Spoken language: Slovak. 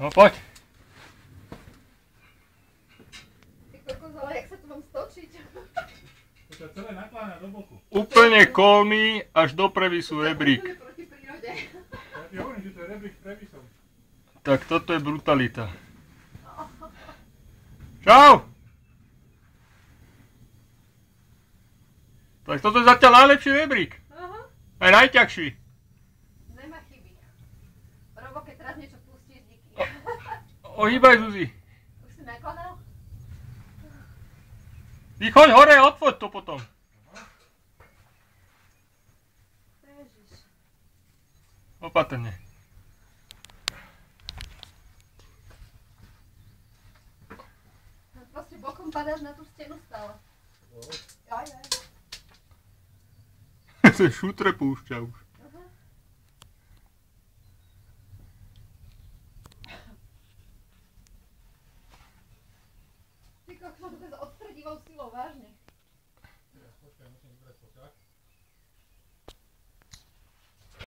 No poď. Ty kokos, ale jak sa tu mám stočiť? To sa celé nakláňa do boku. Úplne kolmy až do previsu rebrík. To je proti prírode. Ja ti hovorím, že to je rebrík s previsom. Tak toto je brutalita. Čau! Tak toto je zatiaľ najlepší rebrík. Aha. Aj najťažší. Nemá chyby. Robo, keď teraz niečo pustíš, díky. Ohýbaj, Zuzi. Už si nakladal? Ty choď hore, odfoď to potom. Ježiš. Opatrne. Proste bokom padáš na tú stenu stále. Aj. Se šutre púšťa už.